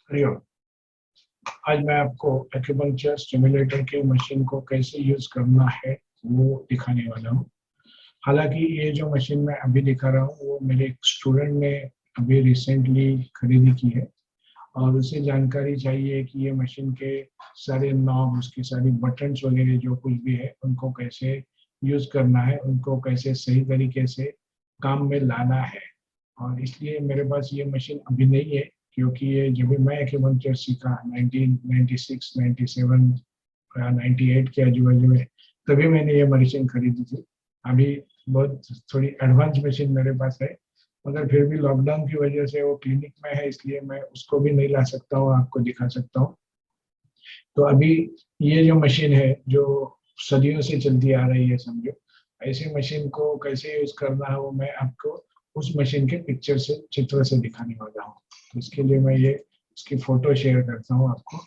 हरिओम। आज मैं आपको एक्यूपंक्चर स्टिमुलेटर की मशीन को कैसे यूज करना है वो दिखाने वाला हूँ। हालांकि ये जो मशीन मैं अभी दिखा रहा हूँ वो मेरे एक स्टूडेंट ने अभी रिसेंटली खरीदी की है और उसे जानकारी चाहिए कि ये मशीन के सारे नॉब, उसकी सारी बटन्स वगैरह जो कुछ भी है उनको कैसे यूज करना है, उनको कैसे सही तरीके से काम में लाना है। और इसलिए मेरे पास ये मशीन अभी नहीं है, क्योंकि ये जब भी मैं एक्यूपंक्चर सीखा 1996, 97 या 98 के आजू बाजू में, तभी मैंने ये मशीन खरीदी थी। अभी बहुत थोड़ी एडवांस मशीन मेरे पास है, मगर फिर भी लॉकडाउन की वजह से वो क्लिनिक में है, इसलिए मैं उसको भी नहीं ला सकता हूँ, आपको दिखा सकता हूँ। तो अभी ये जो मशीन है जो सदियों से चलती आ रही है, समझो, ऐसी मशीन को कैसे यूज करना है वो मैं आपको उस मशीन के पिक्चर से, चित्र से दिखाने वाला हूँ। तो इसके लिए मैं ये इसकी फोटो शेयर करता हूँ आपको।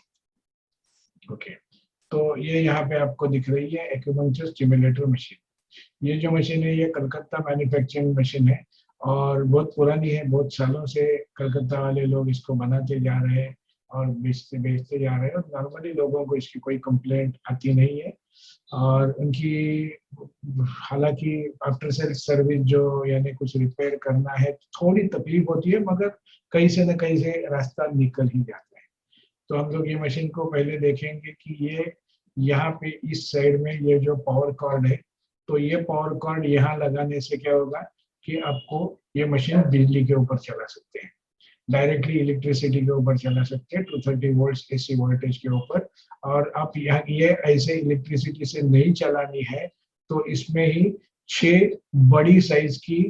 ओके, तो ये यहाँ पे आपको दिख रही है एक्यूपंक्चर स्टिमुलेटर मशीन। ये जो मशीन है ये कलकत्ता मैन्युफैक्चरिंग मशीन है और बहुत पुरानी है। बहुत सालों से कलकत्ता वाले लोग इसको बनाते जा रहे हैं और बेचते बेचते जा रहे हैं, और नॉर्मली लोगों को इसकी कोई कंप्लेंट आती नहीं है। और उनकी हालांकि आफ्टर सेल सर्विस जो यानी कुछ रिपेयर करना है थोड़ी तकलीफ होती है, मगर कहीं से न कहीं से रास्ता निकल ही जाता है। तो हम लोग ये मशीन को पहले देखेंगे कि ये यहाँ पे इस साइड में ये जो पावर कॉर्ड है, तो ये पावर कॉर्ड यहाँ लगाने से क्या होगा कि आपको ये मशीन बिजली के ऊपर चला सकते हैं, डायरेक्टली इलेक्ट्रिसिटी के ऊपर चला सकते हैं, 230 वोल्ट एसी वोल्टेज के ऊपर। और आप यहाँ ये ऐसे इलेक्ट्रिसिटी से नहीं चलानी है तो इसमें ही 6 बड़ी साइज की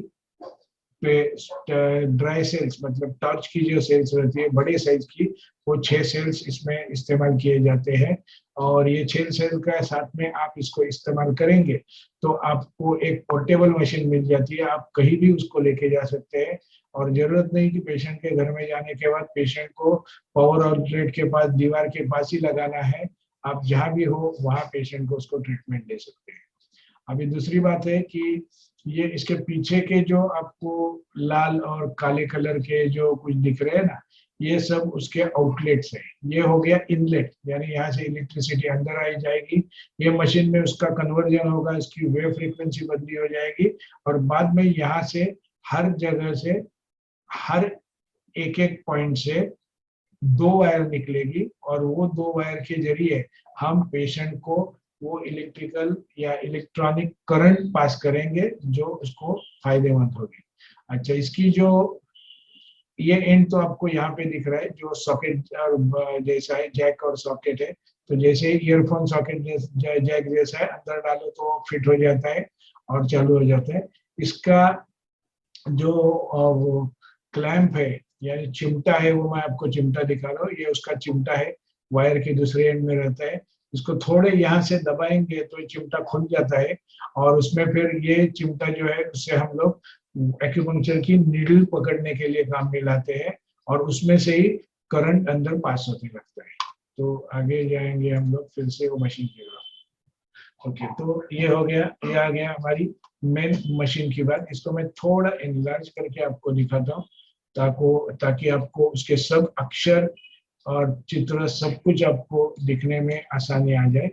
ड्राई सेल्स, मतलब टॉर्च की जो सेल्स रहती है बड़े साइज की, वो 6 सेल्स इसमें इस्तेमाल किए जाते हैं। और ये 6 सेल का साथ में आप इसको इस्तेमाल करेंगे तो आपको एक पोर्टेबल मशीन मिल जाती है, आप कहीं भी उसको लेके जा सकते हैं। और जरूरत नहीं कि पेशेंट के घर में जाने के बाद पेशेंट को पावर आउटलेट के पास, दीवार के पास ही लगाना है। आप जहाँ भी हो वहाँ पेशेंट को उसको ट्रीटमेंट दे सकते हैं। अभी दूसरी बात है कि ये इसके पीछे के जो आपको लाल और काले कलर के जो कुछ दिख रहे हैं ना, ये सब उसके आउटलेट्स है। ये हो गया इनलेट, यानी यहाँ से इलेक्ट्रिसिटी अंदर आई जाएगी, ये मशीन में उसका कन्वर्जन होगा, इसकी वेव फ्रीक्वेंसी बदली हो जाएगी और बाद में यहाँ से हर जगह से, हर एक एक पॉइंट से 2 वायर निकलेगी और वो 2 वायर के जरिए हम पेशेंट को वो इलेक्ट्रिकल या इलेक्ट्रॉनिक करंट पास करेंगे जो उसको फायदेमंद होगी। अच्छा, इसकी जो ये एंड तो आपको यहाँ पे दिख रहा है जो सॉकेट जैसा है, जैक और सॉकेट है। तो जैसे ईयरफोन सॉकेट जैक जैसा है, अंदर डालो तो फिट हो जाता है और चालू हो जाता है। इसका जो वो क्लैंप है यानी चिमटा है, वो मैं आपको चिमटा दिखा रहा हूँ, ये उसका चिमटा है, वायर के दूसरे एंड में रहता है। इसको थोड़े यहाँ से दबाएंगे तो ये चिमटा खुल जाता है और उसमें फिर ये चिमटा जो है उससे हम लोग एक्यूपंक्चर की नीडल पकड़ने के लिए काम में लाते हैं और उसमें से ही करंट अंदर पास होने लगता है। तो आगे जाएंगे हम लोग फिर से वो मशीन की तरफ। ओके, तो ये हो गया, ये आ गया हमारी मेन मशीन की बात। इसको मैं थोड़ा एनलार्ज करके आपको दिखाता हूँ ताकि आपको उसके सब अक्षर और चित्र सब कुछ आपको दिखने में आसानी आ जाए।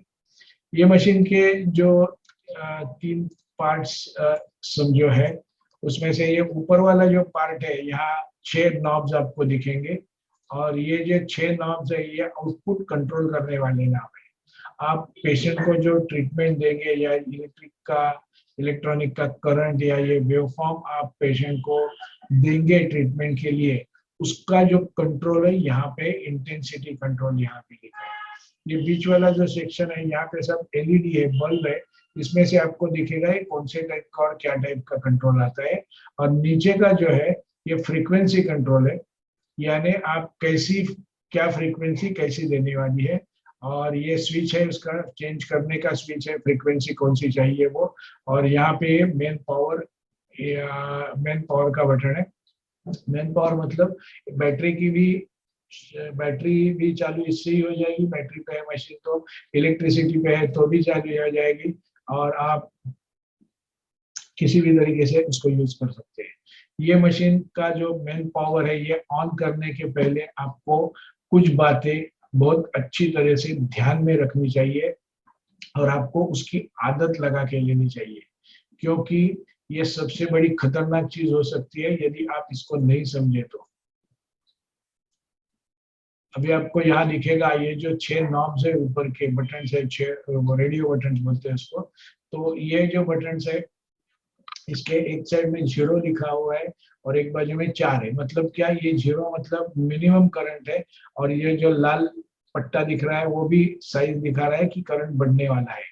ये मशीन के जो 3 पार्ट्स समझो है, उसमें से ये ऊपर वाला जो पार्ट है, यहाँ 6 नॉब्स आपको दिखेंगे और ये जो 6 नॉब्स है ये आउटपुट कंट्रोल करने वाले नॉब है। आप पेशेंट को जो ट्रीटमेंट देंगे या इलेक्ट्रॉनिक का करंट या ये वेवफॉर्म आप पेशेंट को देंगे ट्रीटमेंट के लिए, उसका जो कंट्रोल है यहाँ पे इंटेंसिटी कंट्रोल यहाँ पे लिखा है। ये बीच वाला जो सेक्शन है यहाँ पे सब एलईडी है, बल्ब है, इसमें से आपको दिखेगा कौन से टाइप का और क्या टाइप का कंट्रोल आता है। और नीचे का जो है ये फ्रीक्वेंसी कंट्रोल है, यानी आप कैसी, क्या फ्रीक्वेंसी कैसी देने वाली है। और ये स्विच है, उसका चेंज करने का स्विच है, फ्रीक्वेंसी कौन सी चाहिए वो। और यहाँ पे मेन पावर का बटन है। मेन पावर मतलब बैटरी भी चालू इससे ही हो जाएगी, बैटरी पे है मशीन तो, इलेक्ट्रिसिटी पे है तो भी चालू हो जाएगी और आप किसी भी तरीके से इसको यूज कर सकते हैं। ये मशीन का जो मेन पावर है ये ऑन करने के पहले आपको कुछ बातें बहुत अच्छी तरह से ध्यान में रखनी चाहिए और आपको उसकी आदत लगा के लेनी चाहिए, क्योंकि ये सबसे बड़ी खतरनाक चीज हो सकती है यदि आप इसको नहीं समझे तो। अभी आपको यहाँ दिखेगा ये जो 6 नॉब्स है, ऊपर के बटन है, 6 रेडियो बटन बोलते हैं इसको। तो ये जो बटन है इसके एक साइड में 0 लिखा हुआ है और एक बाजू में 4 है। मतलब क्या, ये 0 मतलब मिनिमम करंट है और ये जो लाल पट्टा दिख रहा है वो भी साइज दिखा रहा है कि करंट बढ़ने वाला है।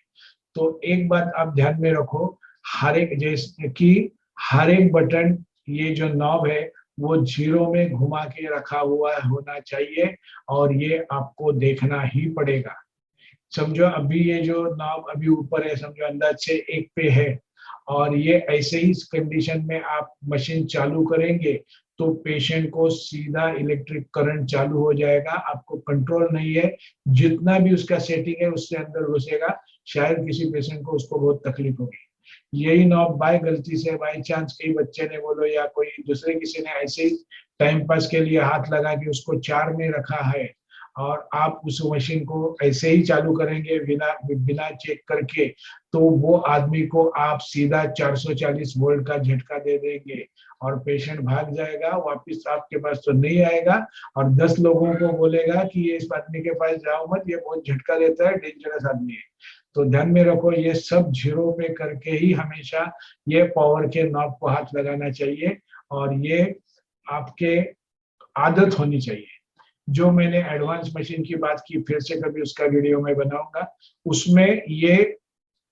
तो एक बात आप ध्यान में रखो, हर एक जैसे कि हर एक बटन, ये जो नॉब है वो 0 में घुमा के रखा हुआ होना चाहिए और ये आपको देखना ही पड़ेगा। समझो अभी ये जो नॉब अभी ऊपर है, समझो अंदाज से 1 पे है और ये ऐसे ही कंडीशन में आप मशीन चालू करेंगे तो पेशेंट को सीधा इलेक्ट्रिक करंट चालू हो जाएगा, आपको कंट्रोल नहीं है, जितना भी उसका सेटिंग है उससे अंदर घुसेगा, शायद किसी पेशेंट को उसको बहुत तकलीफ होगी। यही नॉब बाय गलती से, बाय चांस कई बच्चे ने बोलो या कोई दूसरे किसी ने ऐसे ही टाइम पास के लिए हाथ लगा के उसको 4 में रखा है और आप उस मशीन को ऐसे ही चालू करेंगे बिना बिना चेक करके, तो वो आदमी को आप सीधा 440 वोल्ट का झटका दे देंगे और पेशेंट भाग जाएगा, वापस आपके पास तो नहीं आएगा और 10 लोगों को बोलेगा कि ये इस आदमी के पास जाओ मत, ये बहुत झटका देता है, डेंजरस आदमी है। तो ध्यान में रखो, ये सब 0 पे करके ही हमेशा ये पावर के नॉब को हाथ लगाना चाहिए और ये आपके आदत होनी चाहिए। जो मैंने एडवांस मशीन की बात की, फिर से कभी उसका वीडियो मैं बनाऊंगा, उसमें ये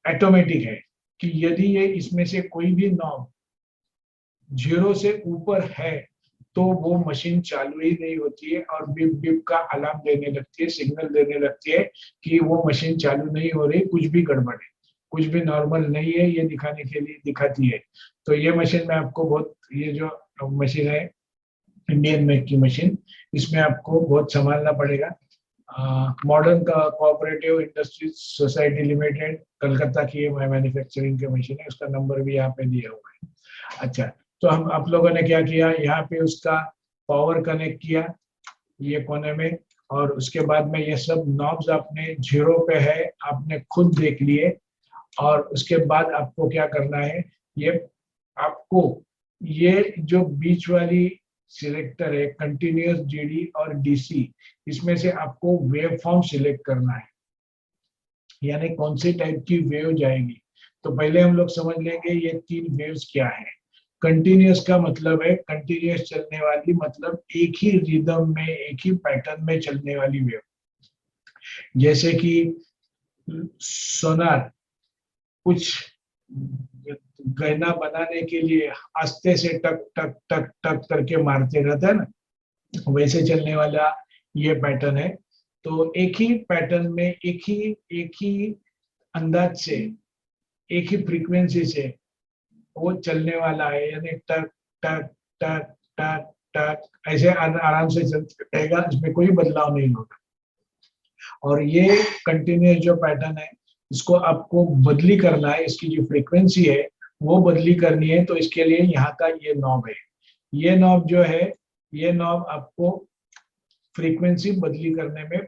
ऑटोमेटिक है कि यदि ये इसमें से कोई भी नॉब 0 से ऊपर है तो वो मशीन चालू ही नहीं होती है और बिप बिप का अलार्म देने लगती है, सिग्नल देने लगती है कि वो मशीन चालू नहीं हो रही, कुछ भी गड़बड़ है, कुछ भी नॉर्मल नहीं है, ये दिखाने के लिए दिखाती है। तो ये मशीन में आपको बहुत, ये जो मशीन है इंडियन मेक की मशीन, इसमें आपको बहुत संभालना पड़ेगा। मॉडर्न का cooperative industries society limited Calcutta की ये मैन्युफैक्चरिंग की मशीन है, उसका नंबर भी यहाँ पे दिया हुआ है। अच्छा, तो हम आप लोगों ने क्या किया, यहाँ पे उसका पावर कनेक्ट किया ये कोने में और उसके बाद में ये सब नॉब्स आपने 0 पे है, आपने खुद देख लिए और उसके बाद आपको क्या करना है, ये आपको ये जो बीच वाली सिलेक्टर है कंटिन्यूअस जीडी और डीसी, इसमें से आपको वेव फॉर्म सिलेक्ट करना है, यानी कौन से टाइप की वेव जाएगी। तो पहले हम लोग समझ लेंगे ये 3 वेव्स क्या है। कंटिन्यूअस का मतलब है कंटिन्यूअस चलने वाली, मतलब एक ही रिदम में एक ही पैटर्न में चलने वाली वेव, जैसे कि सोनार कुछ गहना बनाने के लिए आस्ते से टक टक टक टक करके मारते रहता है ना, वैसे चलने वाला ये पैटर्न है। तो एक ही पैटर्न में एक ही अंदाज से, एक ही फ्रीक्वेंसी से वो चलने वाला है, यानी टक टक टक टक टक ऐसे आराम से चलता रहेगा, इसमें कोई बदलाव नहीं होगा। और ये कंटिन्यूस जो पैटर्न है इसको आपको बदली करना है, इसकी जो फ्रीक्वेंसी है वो बदली करनी है, तो इसके लिए यहाँ का ये नॉब है, ये नॉब जो है, ये नॉब आपको फ्रीक्वेंसी बदली करने में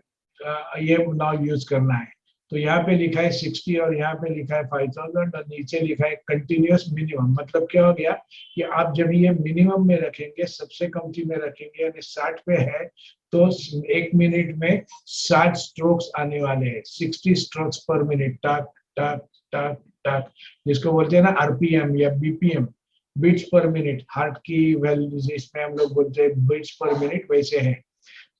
ये नॉब यूज करना है। तो यहाँ पे लिखा है 60 और यहाँ पे लिखा है 5000 और नीचे लिखा है कंटिन्यूअस मिनिमम। मतलब क्या हो गया कि आप जब ये मिनिमम में रखेंगे, सबसे कमती में रखेंगे, यानी 60 पे है, तो 1 मिनट में 60 स्ट्रोक्स आने वाले हैं, 60 स्ट्रोक्स पर मिनट, टक टक टक टक, जिसको बोलते हैं ना आरपीएम या BPM, beats per minute, heart की वैल्यू इसमें हम लोग बोलते हैं बीट्स पर मिनट, वैसे है।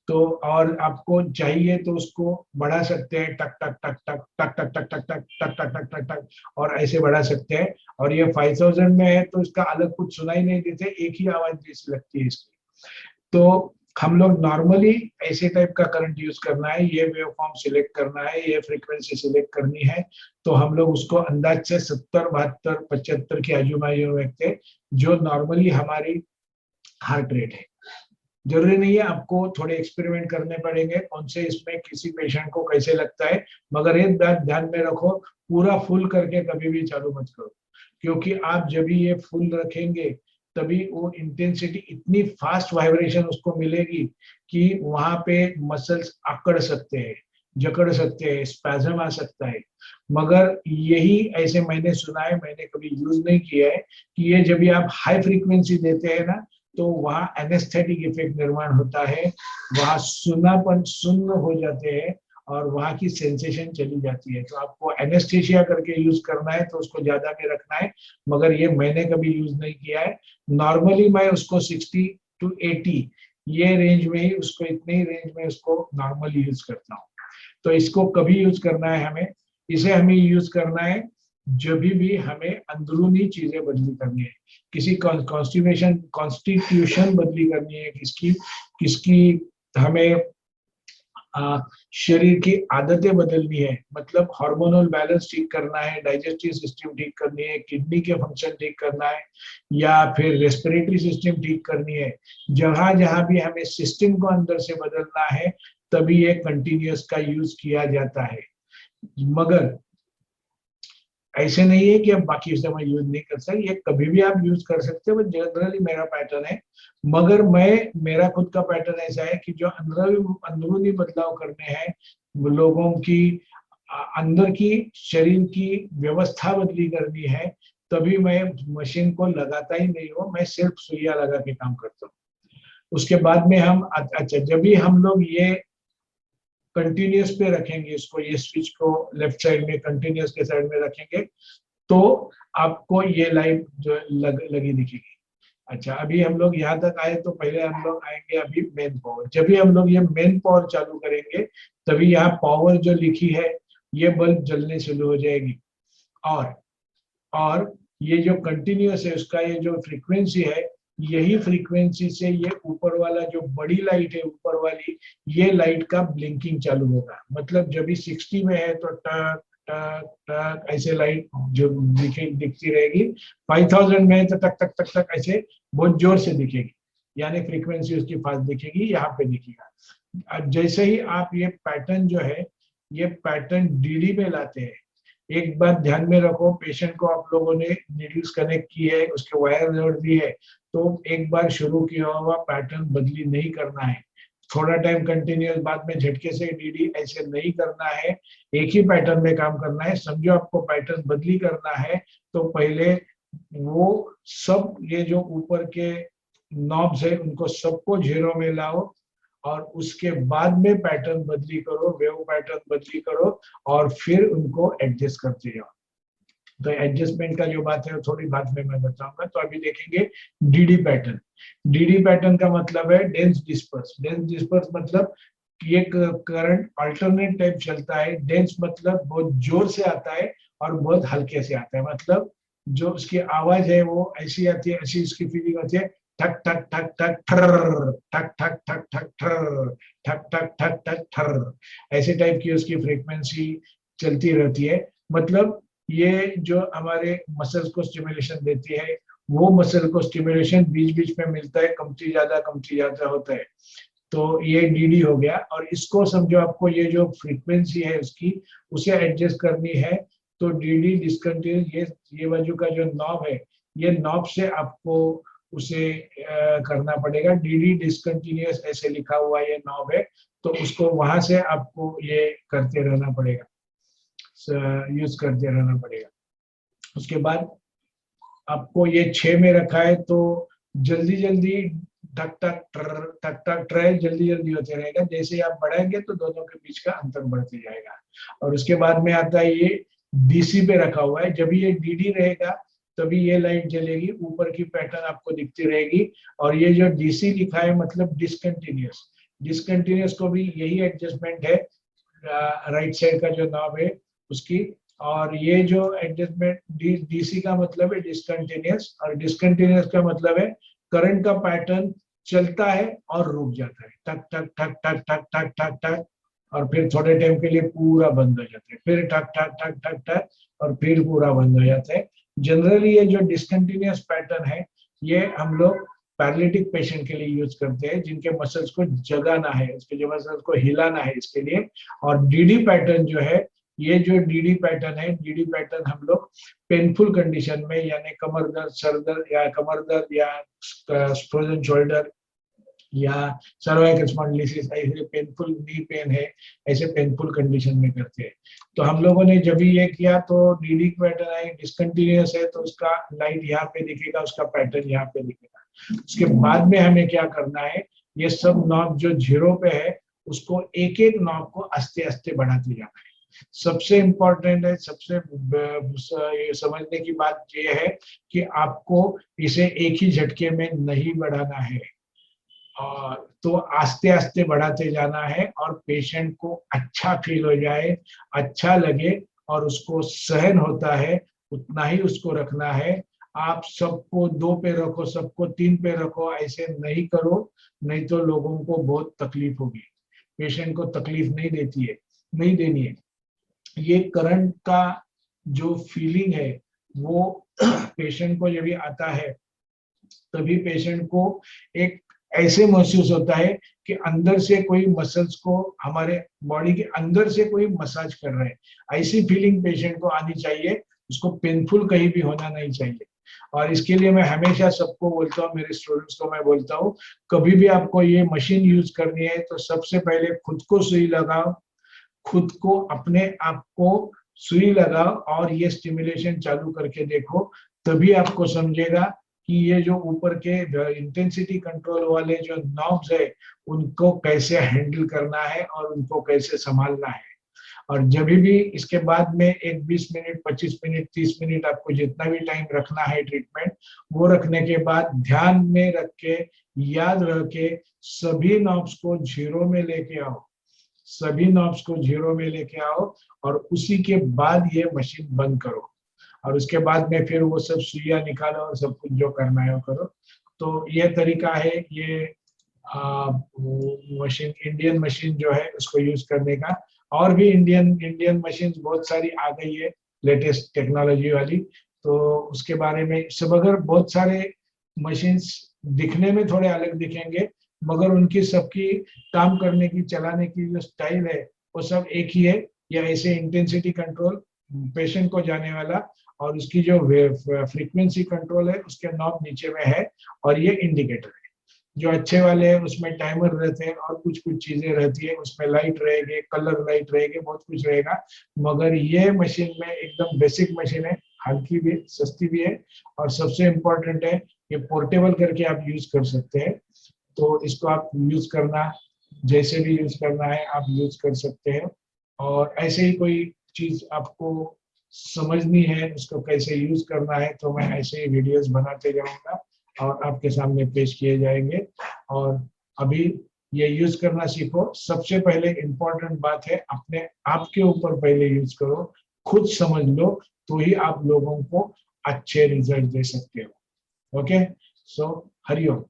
तो और आपको चाहिए तो उसको बढ़ा सकते हैं, टक टक टक टक टक टक टक टक टक टक टक टक टक टक, और ऐसे बढ़ा सकते हैं। और ये 5000 में है तो इसका अलग कुछ सुनाई नहीं देते, एक ही आवाज जैसी लगती है इसकी। तो हम लोग नॉर्मली ऐसे टाइप का करंट यूज करना है, ये वेव फॉर्म सिलेक्ट करना है, ये फ्रीक्वेंसी सिलेक्ट करनी है, तो हम लोग उसको अंदाज से 70 72 75 के आजू बाजू में रखते हैं, जो नॉर्मली हमारी हार्ट रेट है। जरूरी नहीं है, आपको थोड़े एक्सपेरिमेंट करने पड़ेंगे कौन से इसमें किसी पेशेंट को कैसे लगता है, मगर एक बात ध्यान में रखो, पूरा फुल करके कभी भी चालू मत करो, क्योंकि आप जब भी ये फुल रखेंगे तभी वो इंटेंसिटी इतनी फास्ट वाइब्रेशन उसको मिलेगी कि वहां पे मसल्स अकड़ सकते हैं, जकड़ सकते हैं, स्पैज्म आ सकता है। मगर यही ऐसे मैंने सुना है, मैंने कभी यूज नहीं किया है, कि ये जब भी आप हाई फ्रीक्वेंसी देते हैं ना, तो वहाँ एनेस्थेटिक इफेक्ट निर्माण होता है, वहाँ सुन्नापन, सुन्न हो जाते हैं और वहाँ की सेंसेशन चली जाती है। तो आपको एनेस्थेशिया करके यूज करना है तो उसको ज्यादा में रखना है, मगर ये मैंने कभी यूज नहीं किया है। नॉर्मली मैं उसको 60 to 80 ये रेंज में ही, उसको इतने ही रेंज में उसको नॉर्मली यूज करता हूँ। तो इसको कभी यूज करना है हमें, इसे हमें यूज करना है जब भी हमें अंदरूनी चीजें बदली करनी है, किसी कॉन्स्टिट्यूशन बदली करनी है, किसकी किसकी हमें शरीर की आदतें बदलनी है, मतलब हार्मोनल बैलेंस ठीक करना है, डाइजेस्टिव सिस्टम ठीक करनी है, किडनी के फंक्शन ठीक करना है, या फिर रेस्पिरेटरी सिस्टम ठीक करनी है। जहां जहां भी हमें सिस्टम को अंदर से बदलना है, तभी ये कंटिन्यूअस का यूज किया जाता है। मगर ऐसे नहीं है कि अब बाकी समय यूज नहीं कर सकते, ये कभी भी आप यूज कर सकते हो, जनरली मेरा पैटर्न है। मगर मेरा खुद का पैटर्न ऐसा है कि जो अंदरूनी बदलाव करने हैं, लोगों की अंदर की शरीर की व्यवस्था बदली करनी है, तभी मैं मशीन को लगाता ही नहीं हूँ, मैं सिर्फ सुइया लगा के काम करता हूँ। उसके बाद में हम अच्छा, जब भी हम लोग ये कंटिन्यूस पे रखेंगे इसको, ये स्विच को लेफ्ट साइड में कंटिन्यूस के साइड में रखेंगे, तो आपको ये लाइट जो लगी दिखेगी। अच्छा, अभी हम लोग यहाँ तक आए, तो पहले हम लोग आएंगे अभी मेन पावर। जब भी हम लोग ये मेन पावर चालू करेंगे, तभी यहाँ पावर जो लिखी है, ये बल्ब जलने शुरू हो जाएगी। और ये जो कंटिन्यूस है, उसका ये जो फ्रीक्वेंसी है, यही फ्रीक्वेंसी से ये ऊपर वाला जो बड़ी लाइट है ऊपर वाली, ये लाइट का ब्लिंकिंग चालू होगा। मतलब जब भी 60 में है तो टक टक टक ऐसे लाइट जो दिखती रहेगी, 5000 में है तो टक टक टक टक ऐसे बहुत जोर से दिखेगी, यानी फ्रीक्वेंसी उसकी फास्ट दिखेगी, यहाँ पे दिखेगा। जैसे ही आप ये पैटर्न जो है, ये पैटर्न डीडी में लाते हैं, एक बात ध्यान में रखो, पेशेंट को आप लोगों ने नीडल्स कनेक्ट की है, उसके वायर जोड़ दी है, तो एक बार शुरू किया हुआ पैटर्न बदली नहीं करना है। थोड़ा टाइम कंटिन्यूस, बाद में झटके से डीडी ऐसे नहीं करना है, एक ही पैटर्न में काम करना है। समझो आपको पैटर्न बदली करना है, तो पहले वो सब ये जो ऊपर के नॉब्स है उनको सबको जीरो में लाओ, और उसके बाद में पैटर्न बदली करो, वेव पैटर्न बदली करो, और फिर उनको एडजस्ट करते जाओ। तो एडजस्टमेंट का जो बात है थोड़ी बाद में मैं बताऊंगा। तो अभी देखेंगे डीडी पैटर्न। डीडी पैटर्न का मतलब है डेंस डिस्पर्स। डेंस डिस्पर्स मतलब ये करंट अल्टरनेट टाइप चलता है। डेंस मतलब बहुत जोर से आता है और बहुत हल्के से आता है, मतलब जो उसकी आवाज है वो ऐसी आती है, ऐसी उसकी फीलिंग होती है, ठक ठक ठक ठक ठर, ठक ठक ठक ठक ठर, ठक ठक ठक ठक ठर, ऐसे टाइप की उसकी फ्रीक्वेंसी चलती रहती है। मतलब ये जो हमारे मसल्स को स्टिमुलेशन देती है, वो मसल को स्टिमुलेशन बीच बीच में मिलता है, कमती ज्यादा होता है। तो ये डीडी हो गया। और इसको समझो, आपको ये जो फ्रीक्वेंसी है उसकी, उसे एडजस्ट करनी है, तो डीडी डिस्कंटिन्यूस, ये बाजू का जो नॉब है, ये नॉब से आपको उसे करना पड़ेगा। डीडी डिस्कंटिन्यूस ऐसे लिखा हुआ ये नॉब है, तो उसको वहां से आपको ये करते रहना पड़ेगा, यूज करते रहना पड़ेगा। उसके बाद आपको ये 6 में रखा है, तो जल्दी जल्दी टक टक टक टक ट्राई जल्दी जल्दी होते रहेगा। जैसे ही आप बढ़ाएंगे तो दोनों के बीच का अंतर बढ़ते जाएगा। और उसके बाद में आता है ये डीसी पे रखा हुआ है। जब ये डीडी रहेगा तभी ये लाइट जलेगी, ऊपर की पैटर्न आपको दिखती रहेगी। और ये जो डीसी लिखा है मतलब डिसकंटिन्यूस, डिसकंटिन्यूस को भी यही एडजस्टमेंट है, राइट साइड का जो नॉब है उसकी। और ये जो एडजस्टमेंट डीसी का मतलब है डिसकंटिन्यूस, और डिसकंटिन्यूस का मतलब है करंट का पैटर्न चलता है और रुक जाता है, टक टक टक टक टक टक टक टक, और फिर थोड़े टाइम के लिए पूरा बंद हो जाता है, फिर टक टक टक टक टक, और फिर पूरा बंद हो जाता है। जनरली ये जो डिसकंटिन्यूस पैटर्न है, ये हम लोग पैरालिटिक पेशेंट के लिए यूज करते हैं, जिनके मसल्स को जगाना है, उसके जो मसल्स को हिलाना है इसके लिए। और डीडी पैटर्न जो है ये जो डीडी पैटर्न है, डीडी पैटर्न हम लोग पेनफुल कंडीशन में, यानी कमर दर्द, सर दर्द या कमर दर्द या फ्रोजन शोल्डर या सर्वाइकल स्पॉन्डिलोसिस, ऐसे पेनफुल नी पेन है, ऐसे पेनफुल कंडीशन में करते हैं। तो हम लोगों ने जब भी ये किया तो डीडी पैटर्न है डिसकंटिन्यूअस है, तो उसका लाइट यहाँ पे दिखेगा, उसका पैटर्न यहाँ पे दिखेगा। उसके बाद में हमें क्या करना है, ये सब नॉब जो जीरो पे है उसको एक एक नॉब को आस्ते आस्ते बढ़ाते जाना है। सबसे इम्पोर्टेंट है, सबसे ये समझने की बात ये है कि आपको इसे एक ही झटके में नहीं बढ़ाना है, तो आस्ते आस्ते बढ़ाते जाना है और पेशेंट को अच्छा फील हो जाए, अच्छा लगे और उसको सहन होता है उतना ही उसको रखना है। आप सबको 2 पे रखो, सबको 3 पे रखो, ऐसे नहीं करो, नहीं तो लोगों को बहुत तकलीफ होगी। पेशेंट को तकलीफ नहीं देनी है। ये करंट का जो फीलिंग है वो पेशेंट को जब भी आता है तभी पेशेंट को एक ऐसे महसूस होता है कि अंदर से कोई मसल्स को, हमारे बॉडी के अंदर से कोई मसाज कर रहा है। ऐसी फीलिंग पेशेंट को आनी चाहिए, उसको पेनफुल कहीं भी होना नहीं चाहिए। और इसके लिए मैं हमेशा सबको बोलता हूँ, मेरे स्टूडेंट्स को मैं बोलता हूँ, कभी भी आपको ये मशीन यूज करनी है तो सबसे पहले खुद को सुई लगाओ, खुद को अपने आप को सुई लगाओ और ये स्टिमुलेशन चालू करके देखो, तभी आपको समझेगा कि ये जो ऊपर के इंटेंसिटी कंट्रोल वाले जो नॉब्स है उनको कैसे हैंडल करना है और उनको कैसे संभालना है। और जब भी इसके बाद में एक 20 मिनट, 25 मिनट, 30 मिनट, आपको जितना भी टाइम रखना है ट्रीटमेंट, वो रखने के बाद ध्यान में रख के, याद रख के सभी नॉब्स को जीरो में लेके आओ, सभी नॉब्स को जीरो में लेके आओ और उसी के बाद ये मशीन बंद करो और उसके बाद में फिर वो सब सुइयां निकालो और सब कुछ जो करना है वो करो। तो ये तरीका है, ये मशीन, इंडियन मशीन जो है उसको यूज करने का। और भी इंडियन मशीन बहुत सारी आ गई है लेटेस्ट टेक्नोलॉजी वाली, तो उसके बारे में सब, अगर बहुत सारे मशीन्स दिखने में थोड़े अलग दिखेंगे मगर उनकी सबकी काम करने की, चलाने की जो स्टाइल है वो सब एक ही है। या ऐसे इंटेंसिटी कंट्रोल पेशेंट को जाने वाला और उसकी जो फ्रीक्वेंसी कंट्रोल है उसके नॉब नीचे में है और ये इंडिकेटर है। जो अच्छे वाले हैं उसमें टाइमर रहते हैं और कुछ कुछ चीजें रहती है, उसमें लाइट रहेगी, कलर लाइट रहेगी, बहुत कुछ रहेगा। मगर ये मशीन में एकदम बेसिक मशीन है, हल्की भी, सस्ती भी है और सबसे इम्पोर्टेंट है ये पोर्टेबल करके आप यूज कर सकते हैं। तो इसको आप यूज करना, जैसे भी यूज करना है आप यूज कर सकते हैं। और ऐसे ही कोई चीज आपको समझनी है उसको कैसे यूज करना है तो मैं ऐसे ही वीडियोस बनाते जाऊंगा और आपके सामने पेश किए जाएंगे। और अभी ये यूज करना सीखो। सबसे पहले इम्पोर्टेंट बात है अपने आप के ऊपर पहले यूज करो, खुद समझ लो, तो ही आप लोगों को अच्छे रिजल्ट दे सकते हो। ओके, सो हरिओम।